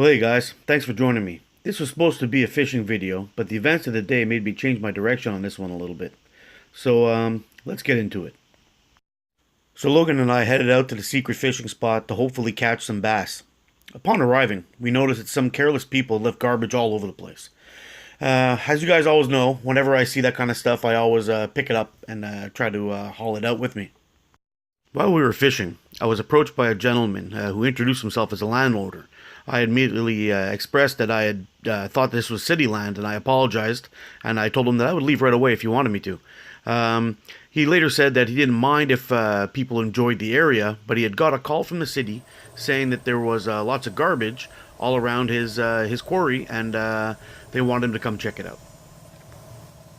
Well, hey guys, thanks for joining me. This was supposed to be a fishing video, but the events of the day made me change my direction on this one a little bit. So, let's get into it. So Logan and I headed out to the secret fishing spot to hopefully catch some bass. Upon arriving, we noticed that some careless people left garbage all over the place. As you guys always know, whenever I see that kind of stuff, I always pick it up and try to haul it out with me. While we were fishing, I was approached by a gentleman who introduced himself as a landowner. I immediately expressed that I had thought this was city land, and I apologized, and I told him that I would leave right away if he wanted me to. He later said that he didn't mind if people enjoyed the area, but he had got a call from the city saying that there was lots of garbage all around his quarry, and they wanted him to come check it out.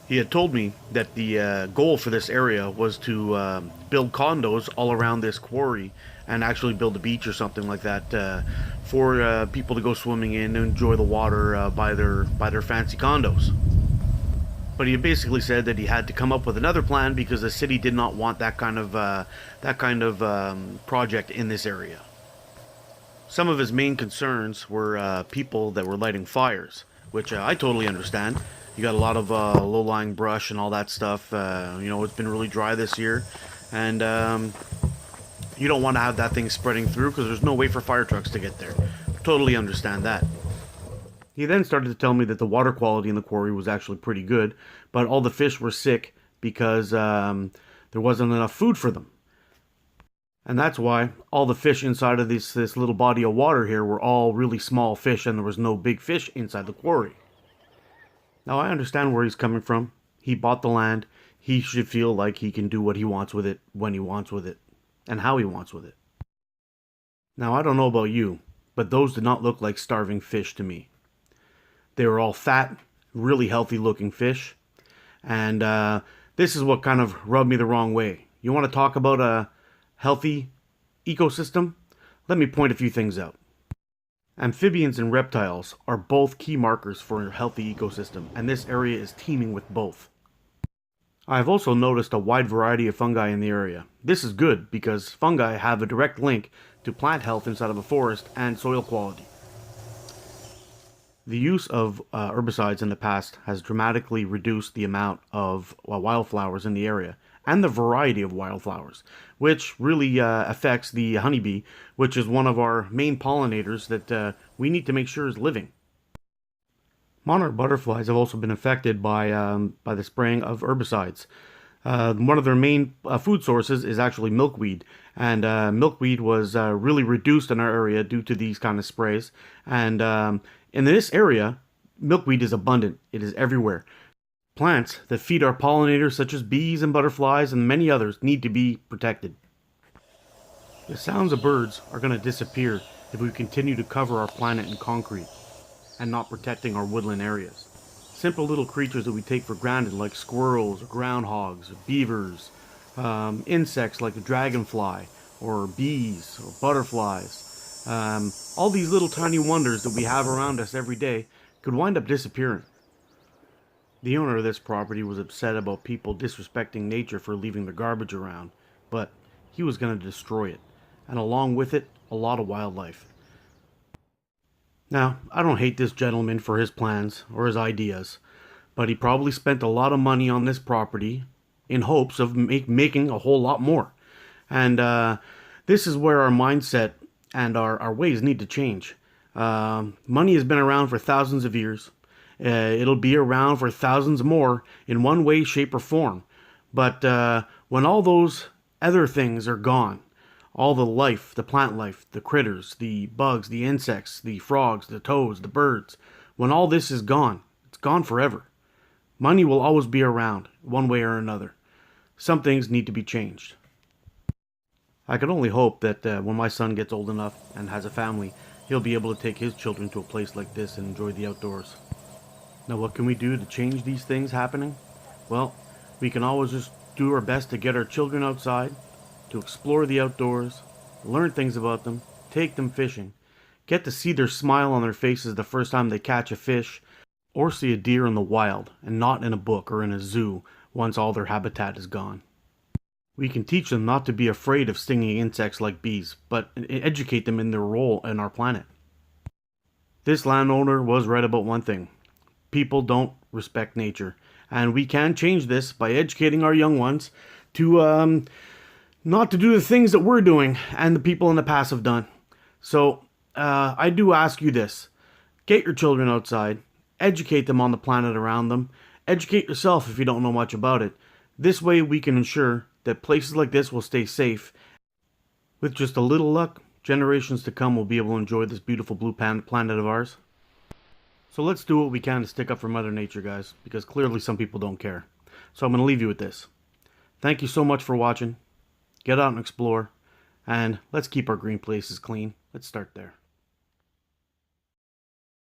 He had told me that the goal for this area was to build condos all around this quarry and actually build a beach or something like that for people to go swimming in and enjoy the water by their fancy condos. But he basically said that he had to come up with another plan because the city did not want that kind of project in this area. Some of his main concerns were people that were lighting fires, which I totally understand. You got a lot of low-lying brush and all that stuff. It's been really dry this year, and you don't want to have that thing spreading through because there's no way for fire trucks to get there. Totally understand that. He then started to tell me that the water quality in the quarry was actually pretty good, but all the fish were sick because there wasn't enough food for them. And that's why all the fish inside of this little body of water here were all really small fish, and there was no big fish inside the quarry. Now, I understand where he's coming from. He bought the land. He should feel like he can do what he wants with it, when he wants with it, and how he wants with it. Now, I don't know about you, but those did not look like starving fish to me. They were all fat, really healthy looking fish. And this is what kind of rubbed me the wrong way. You want to talk about a healthy ecosystem? Let me point a few things out. Amphibians and reptiles are both key markers for a healthy ecosystem, and this area is teeming with both. I have also noticed a wide variety of fungi in the area. This is good because fungi have a direct link to plant health inside of a forest and soil quality. The use of herbicides in the past has dramatically reduced the amount of wildflowers in the area and the variety of wildflowers, which really affects the honeybee, which is one of our main pollinators that we need to make sure is living. Monarch butterflies have also been affected by the spraying of herbicides. One of their main food sources is actually milkweed, and milkweed was really reduced in our area due to these kind of sprays. And in this area, milkweed is abundant. It is everywhere. Plants that feed our pollinators, such as bees and butterflies and many others, need to be protected. The sounds of birds are going to disappear if we continue to cover our planet in concrete and not protecting our woodland areas. Simple little creatures that we take for granted, like squirrels, or groundhogs, or beavers, insects like the dragonfly, or bees, or butterflies. All these little tiny wonders that we have around us every day could wind up disappearing. The owner of this property was upset about people disrespecting nature for leaving their garbage around, but he was going to destroy it, and along with it, a lot of wildlife. Now, I don't hate this gentleman for his plans or his ideas, but he probably spent a lot of money on this property in hopes of making a whole lot more. And this is where our mindset and our ways need to change. Money has been around for thousands of years. It'll be around for thousands more in one way, shape, or form. But when all those other things are gone, all the life, the plant life, the critters, the bugs, the insects, the frogs, the toads, the birds, when all this is gone, it's gone forever. Money will always be around, one way or another. Some things need to be changed. I can only hope that when my son gets old enough and has a family, he'll be able to take his children to a place like this and enjoy the outdoors. Now, what can we do to change these things happening? Well, we can always just do our best to get our children outside, to explore the outdoors, learn things about them, take them fishing, get to see their smile on their faces the first time they catch a fish, or see a deer in the wild and not in a book or in a zoo once all their habitat is gone. We can teach them not to be afraid of stinging insects like bees, but educate them in their role in our planet. This landowner was right about one thing. People don't respect nature. And we can change this by educating our young ones to not to do the things that we're doing and the people in the past have done. So I do ask you this. Get your children outside. Educate them on the planet around them. Educate yourself if you don't know much about it. This way we can ensure that places like this will stay safe. With just a little luck, generations to come will be able to enjoy this beautiful blue planet of ours. So let's do what we can to stick up for Mother Nature, guys, because clearly some people don't care. So I'm going to leave you with this. Thank you so much for watching. Get out and explore. And let's keep our green places clean. Let's start there.